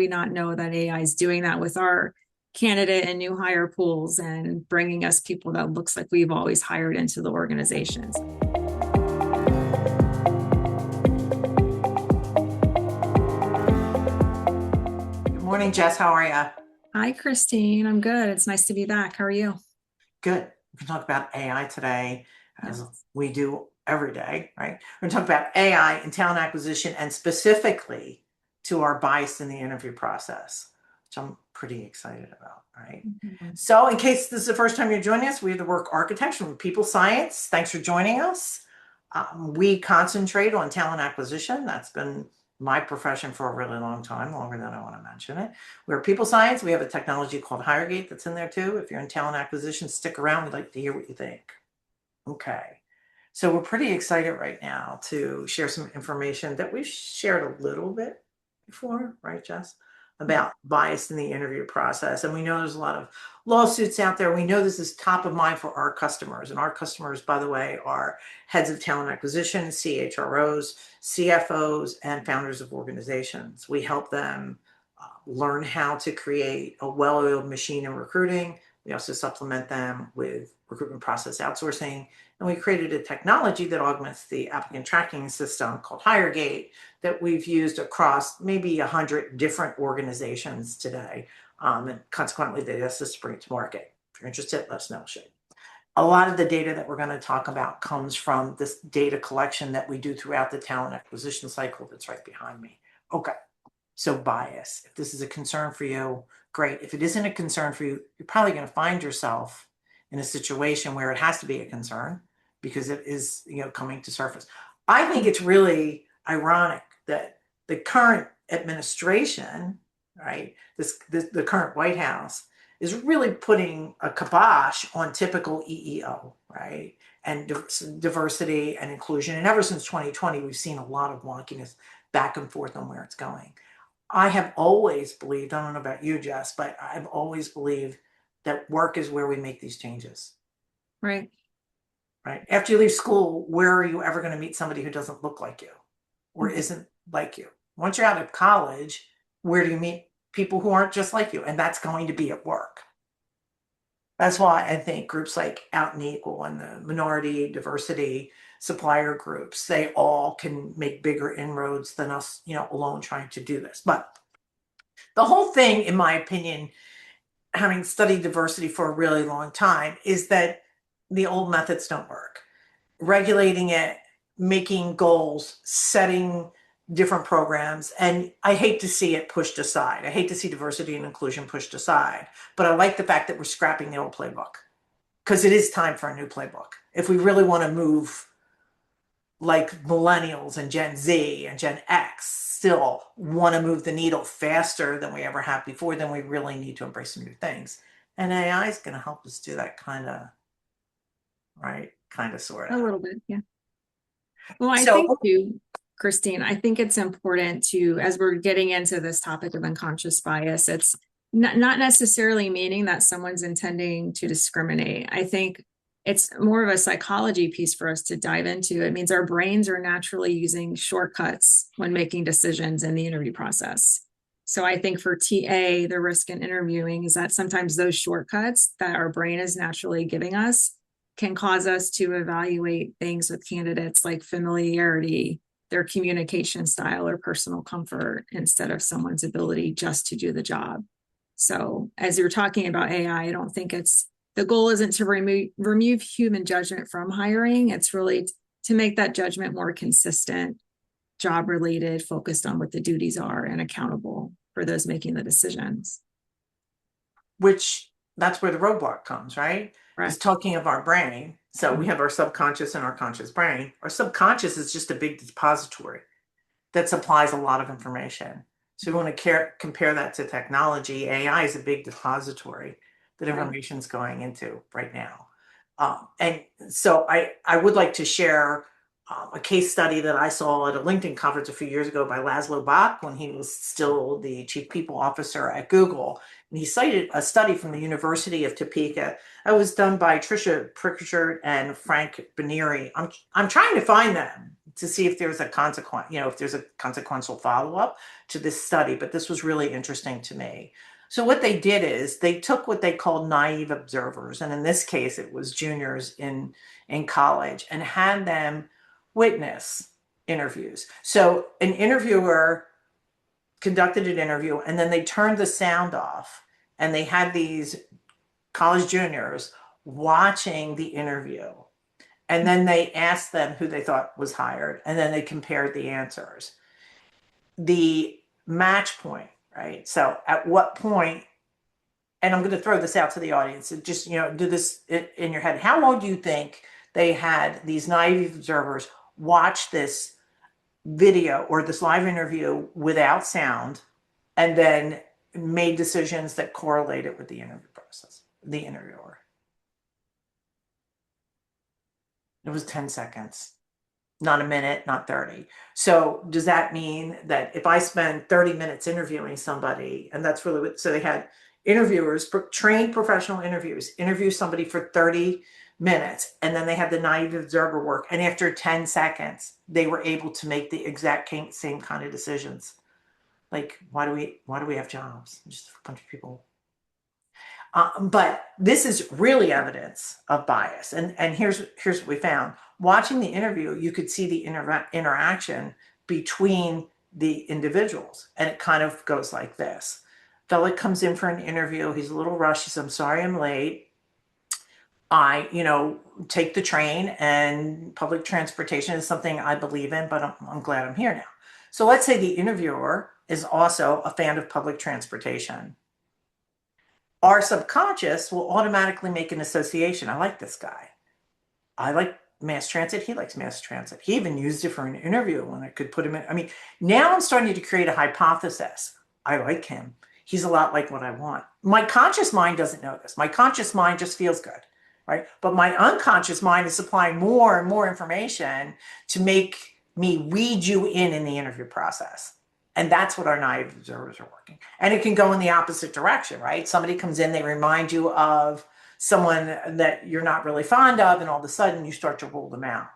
we not know that AI is doing that with our candidate and new hire pools and bringing us people that looks like we've always hired into the organizations. Good morning, Jess. How are you? Hi, Christine. I'm good. It's nice to be back. How are you? Good. We can talk about AI today, as Yes. we do every day, right? We're going to talk about AI and talent acquisition and specifically to our bias in the interview process, which I'm pretty excited about, right? Mhm. So, in case this is the first time you're joining us, we have the work architecture with people science. Thanks for joining us. We concentrate on talent acquisition. That's been my profession for a really long time, longer than I want to mention it. We're people science. We have a technology called HireGate that's in there too. If you're in talent acquisition, stick around. We'd like to hear what you think. Okay. So we're pretty excited right now to share some information that we've shared a little bit before, right, Jess? Yeah. About bias in the interview process. And we know there's a lot of lawsuits out there. We know this is top of mind for our customers. And our customers, by the way, are heads of talent acquisition, CHROs, CFOs, and founders of organizations. We help them learn how to create a well-oiled machine in recruiting. We also supplement them with recruitment process outsourcing. And we created a technology that augments the applicant tracking system called HireGate that we've used across maybe 100 different organizations today. And consequently, they asked us to bring it to market. If you're interested, let us know. A lot of the data that we're going to talk about comes from this data collection that we do throughout the talent acquisition cycle that's right behind me. Okay. So bias, if this is a concern for you, great. If it isn't a concern for you, you're probably going to find yourself in a situation where it has to be a concern because it is, coming to surface. I think it's really ironic that the current administration, right, the current White House is really putting a kibosh on typical EEO, right, and diversity and inclusion. And ever since 2020, we've seen a lot of wonkiness back and forth on where it's going. I have always believed, I don't know about you, Jess, but I've always believed that work is where we make these changes, Right. right? After you leave school, where are you ever going to meet somebody who doesn't look like you or isn't like you? Once you're out of college, where do you meet people who aren't just like you? And that's going to be at work. That's why I think groups like Out and Equal and the minority diversity supplier groups, they all can make bigger inroads than us, alone trying to do this. But the whole thing, in my opinion, having studied diversity for a really long time, is that the old methods don't work. Regulating it, making goals, setting different programs, and I hate to see it pushed aside. I hate to see diversity and inclusion pushed aside, but I like the fact that we're scrapping the old playbook because it is time for a new playbook. If we really want to move like millennials and Gen Z and Gen X still want to move the needle faster than we ever have before, then we really need to embrace some new things. And AI is going to help us do that kind of, right? Kind of, sort A of. little bit. Yeah. Well, I think So, too, Christine, I think it's important to, as we're getting into this topic of unconscious bias, it's not necessarily meaning that someone's intending to discriminate. I think it's more of a psychology piece for us to dive into. It means our brains are naturally using shortcuts when making decisions in the interview process. So I think for TA, the risk in interviewing is that sometimes those shortcuts that our brain is naturally giving us can cause us to evaluate things with candidates like familiarity, their communication style, or personal comfort instead of someone's ability just to do the job. So, as you're talking about AI, I don't think it's the goal isn't to remove human judgment from hiring. It's really to make that judgment more consistent, job related, focused on what the duties are, and accountable for those making the decisions. which that's where the roadblock comes, right? Because Correct. talking of our brain, so we have our subconscious and our conscious brain. Our subconscious is just a big depository that supplies a lot of information. So we want to compare that to technology. AI is a big depository that Right. information is going into right now. And so I would like to share a case study that I saw at a LinkedIn conference a few years ago by Laszlo Bock when he was still the chief people officer at Google. And he cited a study from the University of Topeka that was done by Tricia Pritchard and Frank Banieri. I'm trying to find them to see if there's a consequence, if there's a consequential follow-up to this study, but this was really interesting to me. So what they did is they took what they called naive observers, and in this case, it was juniors in college, and had them witness interviews. So an interviewer conducted an interview, and then they turned the sound off, and they had these college juniors watching the interview. And then they asked them who they thought was hired, and then they compared the answers. The match point, right? So at what point, and I'm going to throw this out to the audience, and just, do this in your head. How long do you think they had these naive observers watch this video or this live interview without sound, and then made decisions that correlated with the interview process, the interviewer? It was 10 seconds, not a minute, not 30. So does that mean that if I spend 30 minutes interviewing somebody, and that's really what, so they had interviewers, trained professional interviewers, interview somebody for 30 minutes, and then they had the naive observer work. And after 10 seconds, they were able to make the exact same kind of decisions. Like, why do we have jobs? Just a bunch of people. But this is really evidence of bias. And here's what we found. Watching the interview, you could see the interaction between the individuals. And it kind of goes like this. Fella comes in for an interview. He's a little rushed. He says, I'm sorry I'm late. I, take the train, and public transportation is something I believe in, but I'm glad I'm here now. So let's say the interviewer is also a fan of public transportation. Our subconscious will automatically make an association. I like this guy. I like mass transit. He likes mass transit. He even used it for an interview when I could put him in. I mean, now I'm starting to create a hypothesis. I like him. He's a lot like what I want. My conscious mind doesn't know this. My conscious mind just feels good, right? But my unconscious mind is supplying more and more information to make me read you in the interview process. And that's what our naive observers are working. And it can go in the opposite direction, right? Somebody comes in, they remind you of someone that you're not really fond of, and all of a sudden you start to rule them out.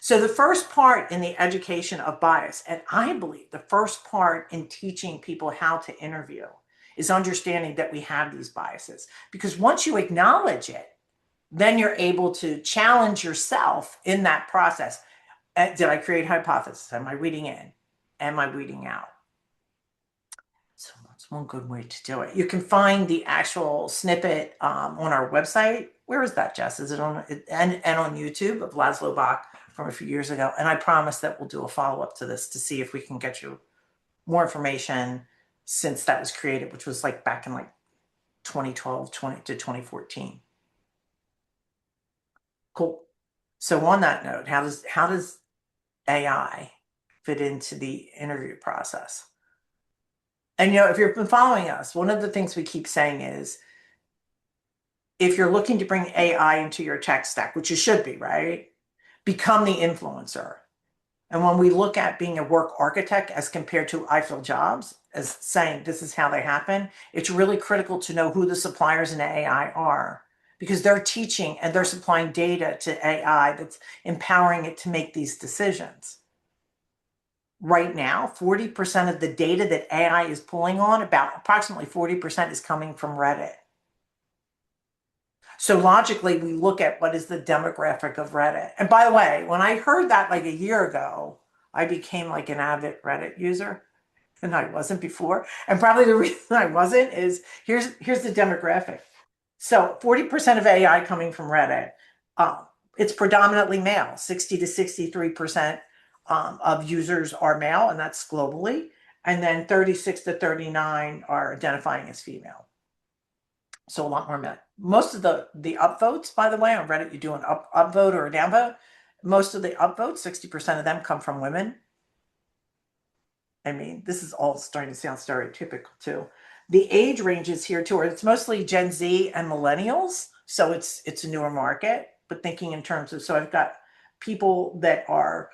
So the first part in the education of bias, and I believe the first part in teaching people how to interview, is understanding that we have these biases. Because once you acknowledge it, then you're able to challenge yourself in that process. Did I create hypothesis? Am I reading in? Am I reading out? So that's one good way to do it. You can find the actual snippet on our website. Where is that, Jess? Is it on and on YouTube of Laszlo Bach from a few years ago? And I promise that we'll do a follow-up to this to see if we can get you more information since that was created, which was like back in like 2012 to 2014. Cool. So on that note, how does AI fit into the interview process? And if you've been following us, one of the things we keep saying is, if you're looking to bring AI into your tech stack, which you should be, right? Become the influencer. And when we look at being a work architect as compared to I fill jobs, as saying this is how they happen, it's really critical to know who the suppliers in AI are, because they're teaching and they're supplying data to AI that's empowering it to make these decisions. Right now, 40% of the data that AI is pulling on, about approximately 40%, is coming from Reddit. So logically, we look at what is the demographic of Reddit. And by the way, when I heard that like a year ago, I became like an avid Reddit user, and I wasn't before. And probably the reason I wasn't is here's the demographic. So 40% of AI coming from Reddit. It's predominantly male. 60 to 63% of users are male, and that's globally. And then 36 to 39 are identifying as female. So a lot more men. Most of the upvotes, by the way, on Reddit, you do an upvote or a downvote. Most of the upvotes, 60% of them come from women. I mean, this is all starting to sound stereotypical too. The age ranges here too, it's mostly Gen Z and millennials. So it's a newer market, but thinking in terms of, so I've got people that are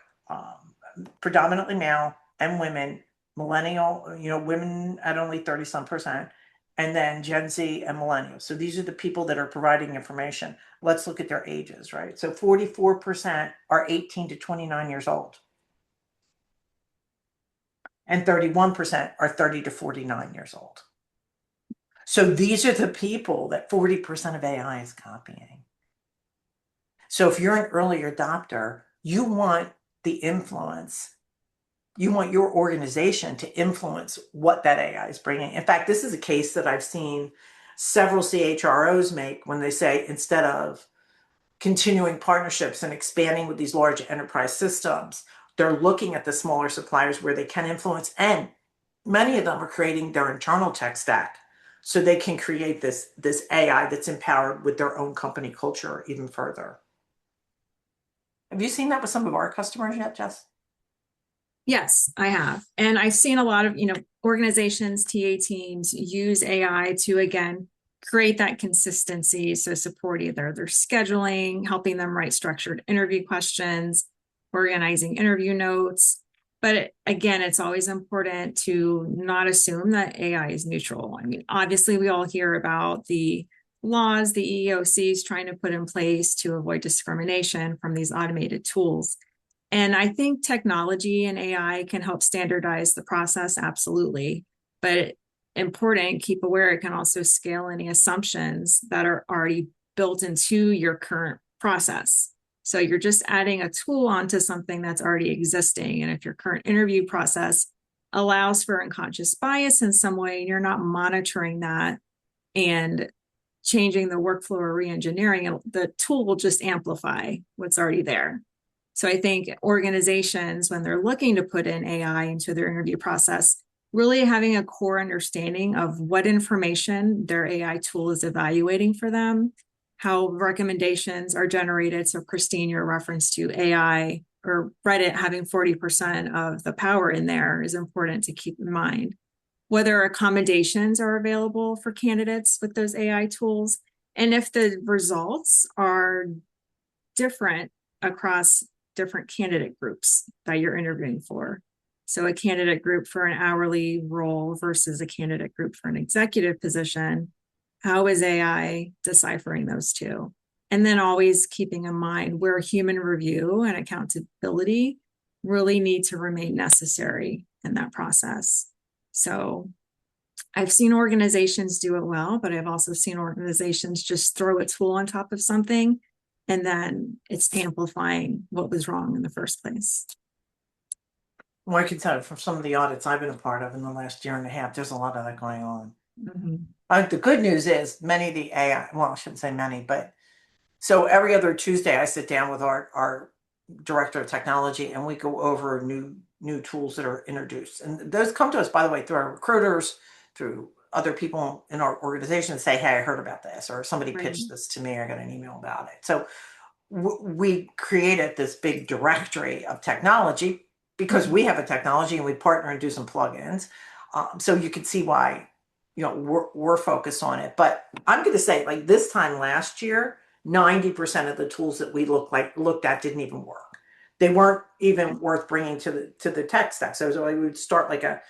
predominantly male and women, millennial, women at only 30 some percent, and then Gen Z and millennials. So these are the people that are providing information. Let's look at their ages, right? So 44% are 18 to 29 years old. and 31% are 30 to 49 years old. So these are the people that 40% of AI is copying. So if you're an early adopter, you want the influence. You want your organization to influence what that AI is bringing. In fact, this is a case that I've seen several CHROs make when they say, instead of continuing partnerships and expanding with these large enterprise systems, they're looking at the smaller suppliers where they can influence, and many of them are creating their internal tech stack so they can create this AI that's empowered with their own company culture even further. Have you seen that with some of our customers yet, Jess? Yes, I have. And I've seen a lot of, organizations, TA teams use AI to, again, create that consistency. So support either their scheduling, helping them write structured interview questions, organizing interview notes. But again, it's always important to not assume that AI is neutral. I mean, obviously, we all hear about the laws the EEOC is trying to put in place to avoid discrimination from these automated tools. And I think technology and AI can help standardize the process, absolutely. But important, keep aware it can also scale any assumptions that are already built into your current process. So you're just adding a tool onto something that's already existing. And if your current interview process allows for unconscious bias in some way, and you're not monitoring that and changing the workflow or re-engineering, the tool will just amplify what's already there. So I think organizations, when they're looking to put in AI into their interview process, really having a core understanding of what information their AI tool is evaluating for them, how recommendations are generated. So Christine, your reference to AI or Reddit having 40% of the power in there is important to keep in mind. Whether accommodations are available for candidates with those AI tools, and if the results are different across different candidate groups that you're interviewing for. So a candidate group for an hourly role versus a candidate group for an executive position, how is AI deciphering those two? And then always keeping in mind where human review and accountability really need to remain necessary in that process. So I've seen organizations do it well, but I've also seen organizations just throw a tool on top of something and then it's amplifying what was wrong in the first place. Well, I can tell you from some of the audits I've been a part of in the last year and a half, there's a lot of that going on. The good news is many of the AI, well, I shouldn't say many, but so every other Tuesday I sit down with our director of technology and we go over new tools that are introduced. And those come to us, by the way, through our recruiters, through other people in our organization say, hey, I heard about this, or somebody pitched this to me, I got an email about it. So we created this big directory of technology because we have a technology and we partner and do some plugins. So you can see why, we're focused on it. But I'm going to say, like this time last year, 90% of the tools that we looked at didn't even work. They weren't even worth bringing to the tech stack. So we would start like a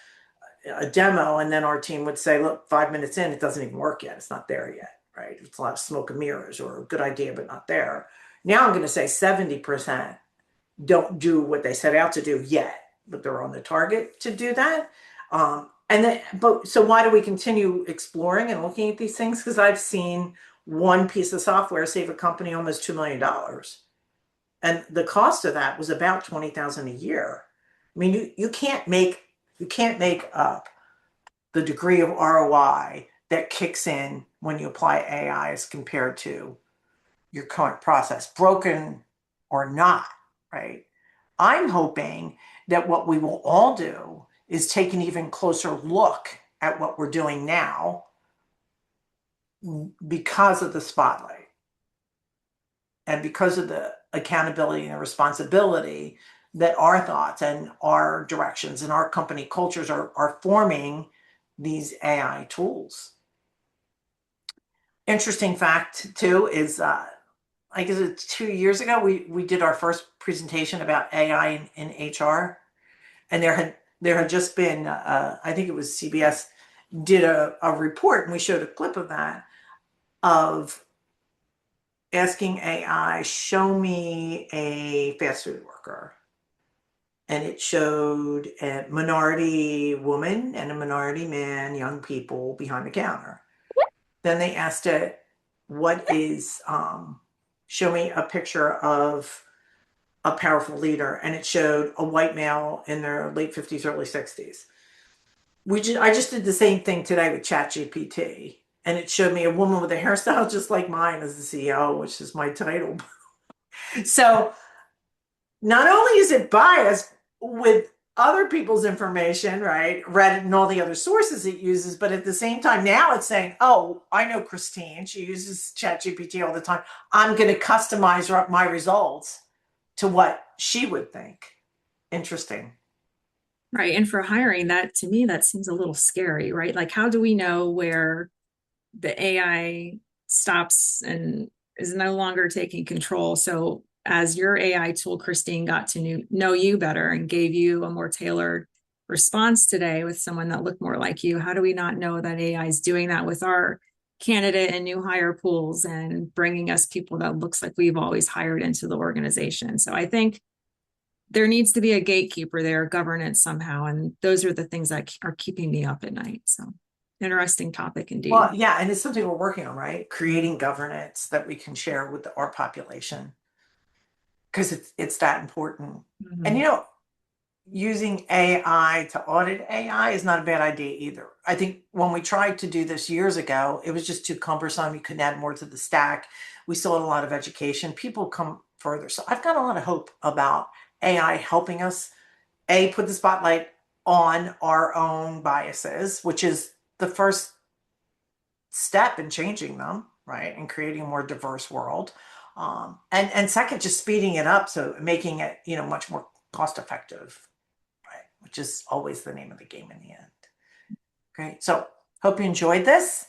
demo, and then our team would say, look, 5 minutes in, it doesn't even work yet. It's not there yet, right? It's a lot of smoke and mirrors, or a good idea, but not there. Now I'm going to say 70% don't do what they set out to do yet, but they're on the target to do that. So why do we continue exploring and looking at these things? Because I've seen one piece of software save a company almost $2 million. And the cost of that was about $20,000 a year. I mean, you can't make up the degree of ROI that kicks in when you apply AI as compared to your current process, broken or not, right? I'm hoping that what we will all do is take an even closer look at what we're doing now because of the spotlight and because of the accountability and the responsibility that our thoughts and our directions and our company cultures are forming these AI tools. Interesting fact too is I guess it's 2 years ago, we did our first presentation about AI in HR, and there had just been, I think it was CBS did a report, and we showed a clip of that, of asking AI, show me a fast food worker. and it showed a minority woman and a minority man, young people behind the counter. Then they asked it, what is, show me a picture of a powerful leader, and it showed a white male in their late 50s, early 60s. I just did the same thing today with ChatGPT, and it showed me a woman with a hairstyle just like mine as the CEO, which is my title. So not only is it biased with other people's information, right? Reddit and all the other sources it uses, but at the same time, now it's saying, oh, I know Christine. She uses ChatGPT all the time. I'm going to customize my results to what she would think. Interesting. Right. And for hiring, that to me, that seems a little scary, right? Like, how do we know where the AI stops and is no longer taking control? So, as your AI tool, Christine, got to know you better and gave you a more tailored response today with someone that looked more like you, how do we not know that AI is doing that with our candidate and new hire pools and bringing us people that looks like we've always hired into the organization? So, I think there needs to be a gatekeeper there, governance somehow. And those are the things that are keeping me up at night. So interesting topic indeed. Well, yeah, and it's something we're working on, right? Creating governance that we can share with our population because it's that important. And Mhm. using AI to audit AI is not a bad idea either. I think when we tried to do this years ago, it was just too cumbersome. You couldn't add more to the stack. We still had a lot of education. People come further. So I've got a lot of hope about AI helping us, put the spotlight on our own biases, which is the first step in changing them, right, and creating a more diverse world. And second, just speeding it up, so making it much more cost effective, right, which is always the name of the game in the end. Great. So hope you enjoyed this.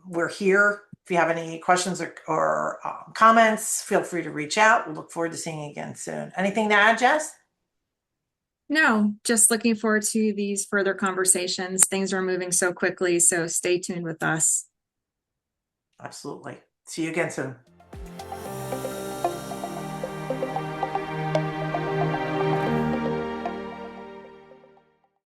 We're here. If you have any questions or comments, feel free to reach out. We'll look forward to seeing you again soon. Anything to add, Jess? No, just looking forward to these further conversations. Things are moving so quickly, so stay tuned with us. Absolutely. See you again soon.